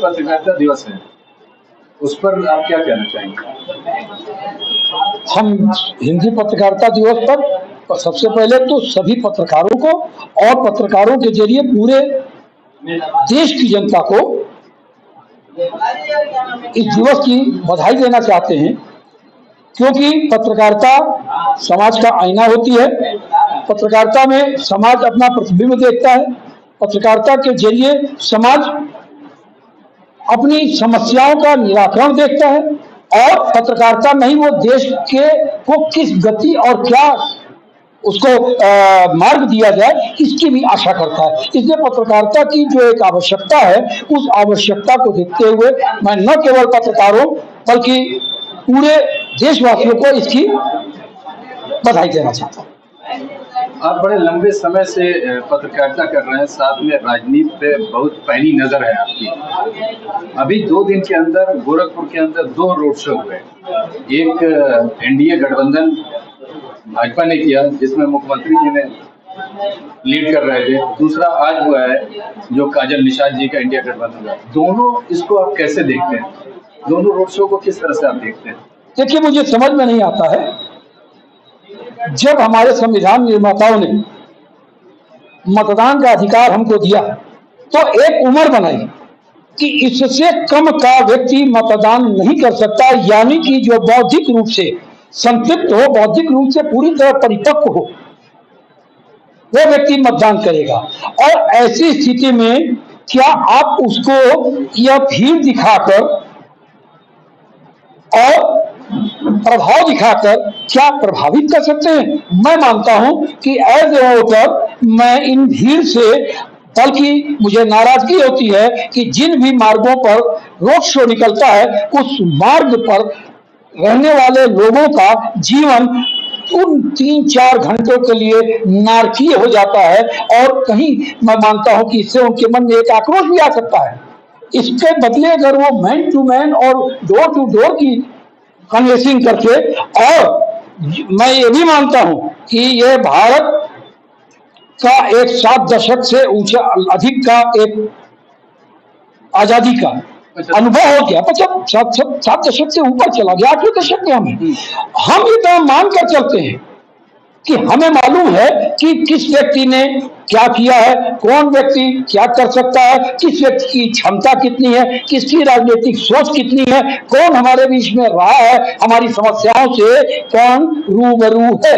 पत्रकारिता दिवस है, उस पर आप क्या कहना चाहेंगे? हम हिंदी पत्रकारिता दिवस पर सबसे पहले तो सभी पत्रकारों को और पत्रकारों के जरिए पूरे देश की जनता को इस दिवस की बधाई देना चाहते हैं, क्योंकि पत्रकारिता समाज का आईना होती है। पत्रकारिता में समाज अपना प्रतिबिंब देखता है। पत्रकारिता के जरिए समाज अपनी समस्याओं का निराकरण देखता है और पत्रकारिता में ही वो देश के को किस गति और क्या उसको मार्ग दिया जाए इसकी भी आशा करता है। इसलिए पत्रकारिता की जो एक आवश्यकता है, उस आवश्यकता को देखते हुए मैं न केवल पत्रकारों बल्कि पूरे देशवासियों को इसकी बधाई देना चाहता हूँ। आप बड़े लंबे समय से पत्रकारिता कर रहे हैं, साथ में राजनीति पे बहुत पहली नजर है आपकी। अभी 2 दिन के अंदर गोरखपुर के अंदर 2 रोड शो हुए। एक एनडीए गठबंधन भाजपा ने किया जिसमें मुख्यमंत्री जी ने लीड कर रहे थे, दूसरा आज हुआ है जो काजल निषाद जी का इंडिया गठबंधन। दोनों इसको आप कैसे देखते हैं? दोनों रोड शो को किस तरह से आप देखते हैं? देखिए, मुझे समझ में नहीं आता है, जब हमारे संविधान निर्माताओं ने मतदान का अधिकार हमको दिया तो एक उम्र बनाई कि इससे कम का व्यक्ति मतदान नहीं कर सकता, यानी कि जो बौद्धिक रूप से संतृप्त हो, बौद्धिक रूप से पूरी तरह परिपक्व हो, वो व्यक्ति मतदान करेगा। और ऐसी स्थिति में क्या आप उसको यह भीड़ दिखाकर और प्रभाव दिखाकर क्या प्रभावित कर सकते हैं? मैं मानता हूं कि एज ए वोटर मैं इन भीड़ से, बल्कि मुझे नाराजगी होती है कि जिन भी मार्गों पर रोड शो निकलता है उस मार्ग पर रहने वाले लोगों का जीवन उन 3-4 घंटों के लिए नारकीय हो जाता है और कहीं मैं मानता हूं कि इससे उनके मन में एक आक्रोश भी आ सकता है। इसके बदले अगर वो मैन टू मैन और डोर टू डोर की कन्वेंसिंग करके, और मैं ये भी मानता हूं कि ये भारत का एक 7 दशक से ऊंचा अधिक का एक आजादी का अनुभव हो गया। 7 दशक से ऊपर चला गया, 8वें दशक में हम ये तो मानकर चलते हैं कि हमें मालूम है कि किस व्यक्ति ने क्या किया है, कौन व्यक्ति क्या कर सकता है, किस व्यक्ति की क्षमता कितनी है, किसकी राजनीतिक सोच कितनी है, कौन हमारे बीच में रहा है, हमारी समस्याओं से कौन रूबरू है।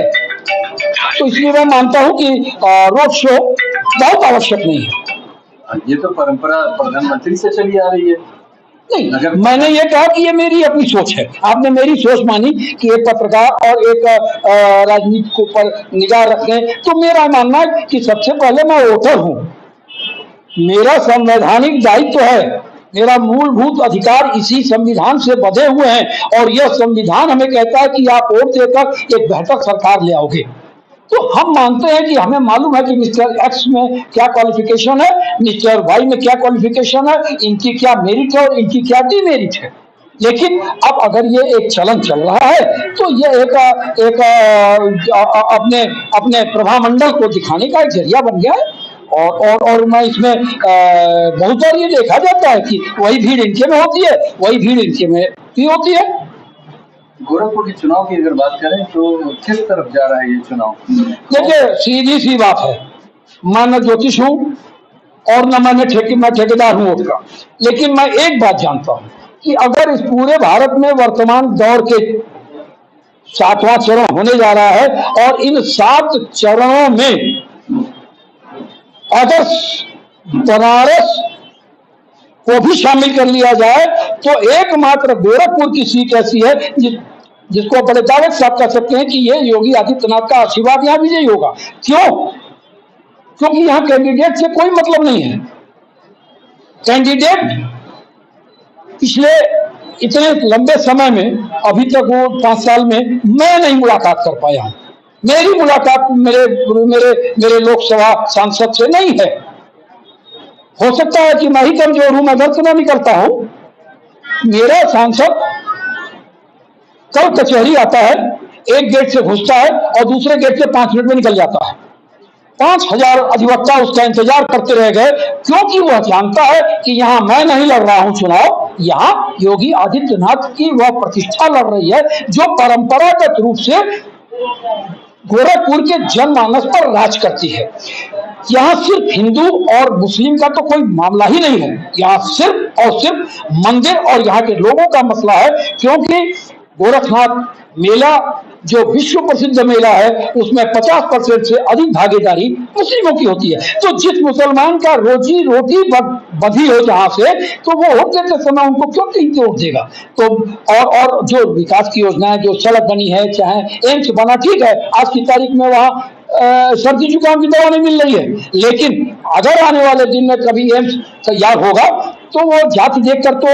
तो इसलिए मैं मानता हूं कि रोड शो बहुत आवश्यक नहीं है। ये तो परंपरा प्रधानमंत्री से चली आ रही है। नहीं, मैंने ये कहा कि ये मेरी अपनी सोच है। आपने मेरी सोच मानी कि एक पत्रकार और एक राजनीति को पर निगाह रखें, तो मेरा मानना है कि सबसे पहले मैं वोटर हूं, मेरा संवैधानिक दायित्व है, मेरा मूलभूत अधिकार इसी संविधान से बंधे हुए हैं और यह संविधान हमें कहता है कि आप वोट देकर एक बेहतर सरकार ले आओगे। तो हम मानते हैं कि हमें मालूम है कि मिस्टर एक्स में क्या क्वालिफिकेशन है, मिस्टर वाई में क्या क्वालिफिकेशन है, इनकी क्या मेरिट है और इनकी क्या डिमेरिट है। लेकिन अब अगर ये एक चलन चल रहा है तो ये एक अपने अपने प्रभामंडल को दिखाने का एक जरिया बन गया है। और मैं इसमें बहुत बार ये देखा जाता है कि वही भीड़ इनके में होती है, वही भीड़ इनके में भी होती है। गोरखपुर के चुनाव की अगर बात करें तो किस तरफ जा रहा है ये चुनाव? देखिए, सीधी सी बात है, मैं न ज्योतिष हूं और न मैं ठेकेदार हूं वोट का, लेकिन मैं एक बात जानता हूं कि अगर इस पूरे भारत में वर्तमान दौर के 7वां चरण होने जा रहा है और इन 7 चरणों में अगर बनारस को भी शामिल कर लिया जाए तो एकमात्र गोरखपुर की सीट ऐसी है जिसको बड़े दावे से आप कह सकते हैं कि ये योगी आदित्यनाथ का आशीर्वाद यहां विजयी होगा। क्यों? क्योंकि यहां कैंडिडेट से कोई मतलब नहीं है। कैंडिडेट पिछले इतने लंबे समय में, अभी तक वो 5 साल में मैं नहीं मुलाकात कर पाया हूं। मेरी मुलाकात मेरे लोकसभा सांसद से नहीं है। हो सकता है कि मैं ही कमजोर हूं, मैं घर से नहीं करता हूं। मेरा सांसद कल कचहरी आता है, एक गेट से घुसता है और दूसरे गेट से 5 मिनट में निकल जाता है। 5000 अधिवक्ता उसका इंतजार करते रह गए, क्योंकि वह जानता है कि यहाँ मैं नहीं लड़ रहा हूं चुनाव, यहाँ योगी आदित्यनाथ की वह प्रतिष्ठा लड़ रही है जो परंपरागत रूप से गोरखपुर के जनमानस पर राज करती है। यहाँ सिर्फ हिंदू और मुस्लिम का तो कोई मामला ही नहीं है, यहाँ सिर्फ और सिर्फ मंदिर और यहाँ के लोगों का मसला है, क्योंकि गोरखनाथ मेला जो विश्व प्रसिद्ध मेला है उसमें 50% से अधिक भागीदारी मुस्लिमों की होती है। तो जिस मुसलमान का रोजी रोटी बधी हो जहां से, तो वो वोट देते समय उनको क्यों नहीं वोट देगा। तो और जो विकास की योजनाएं, जो सड़क बनी है, चाहे एम्स बना, ठीक है आज की तारीख में वहां सर्दी जुकाम की दवा नहीं मिल रही है, लेकिन अगर आने वाले दिन में कभी एम्स तैयार होगा तो वो जाति देखकर तो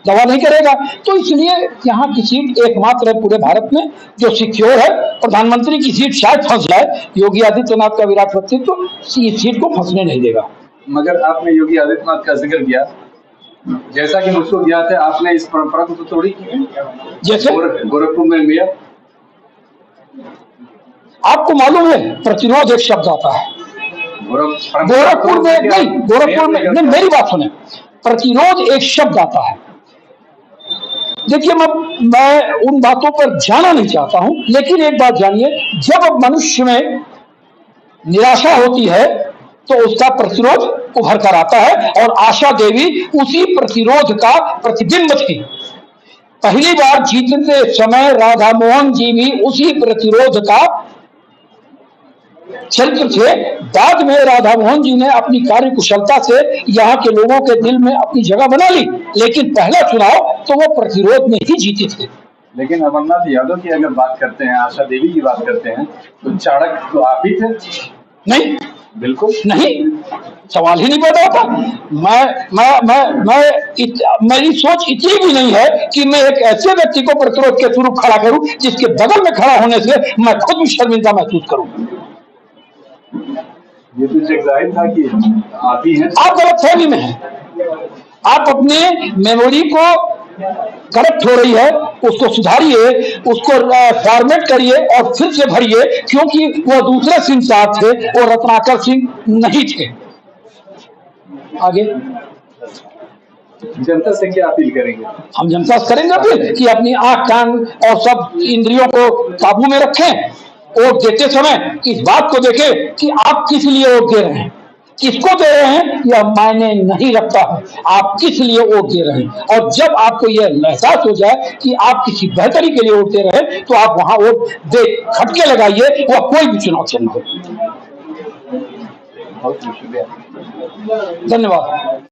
दवा नहीं करेगा। तो इसलिए यहाँ की सीट एकमात्र है पूरे भारत में जो सिक्योर है। प्रधानमंत्री की सीट शायद फंस जाए, योगी आदित्यनाथ का विराट व्यक्तित्व इस सीट को फंसने नहीं देगा। मगर आपने योगी आदित्यनाथ का जिक्र किया, जैसा कि मुझको ज्ञात है आपने इस परंपरा को तो तोड़ी की, जैसे गोरखपुर में मेयर, आपको मालूम है प्रतिरोध एक शब्द आता है गोरखपुर में नहीं, गोरखपुर में नहीं, मेरी बात सुने, प्रतिरोध एक शब्द आता है। देखिए मैं उन बातों पर जाना नहीं चाहता हूं, लेकिन एक बात जानिए, जब मनुष्य में निराशा होती है तो उसका प्रतिरोध उभर कर आता है, और आशा देवी उसी प्रतिरोध का प्रतिबिंब थी। पहली बार जीतते समय राधा मोहन जी भी उसी प्रतिरोध का चरित्र थे। बाद में राधा मोहन जी ने अपनी कार्य कुशलता से यहाँ के लोगों के दिल में अपनी जगह बना ली, लेकिन पहला चुनाव तो वो प्रतिरोध में ही जीते थे। लेकिन अमरनाथ यादव की अगर बात करते हैं, आशा देवी की बात करते हैं, तो चाणक्य तो आप ही थे। नहीं, बिल्कुल नहीं, सवाल ही नहीं पैदा होता। मेरी सोच इतनी भी नहीं है कि मैं एक ऐसे व्यक्ति को प्रतिरोध के स्वरूप खड़ा करूं जिसके बगल में खड़ा होने से मैं खुद भी शर्मिंदा महसूस करूं। ये तो जाहिर था कि आप ही हैं। आप गलतफहमी में हैं, आप अपने मेमोरी को करप्ट हो रही है, उसको सुधारिए, उसको फॉर्मेट करिए और फिर से भरिए, क्योंकि वो दूसरे सिंह साहब थे, वो रत्नाकर सिंह नहीं थे। आगे जनता से क्या अपील करेंगे? हम जनता से करेंगे अपील कि अपनी आंख कान और सब इंद्रियों को काबू में रखें। वोट देते समय इस बात को देखें कि आप किस लिए वोट दे रहे हैं, किसको दे रहे हैं, यह मायने नहीं रखता है, आप किस लिए वोट दे रहे हैं। और जब आपको यह एहसास हो जाए कि आप किसी बेहतरी के लिए वोट दे रहे हैं, तो आप वहां वोट दे खटके लगाइए, वह कोई भी चुनाव चिन्ह हो। बहुत शुक्रिया, धन्यवाद।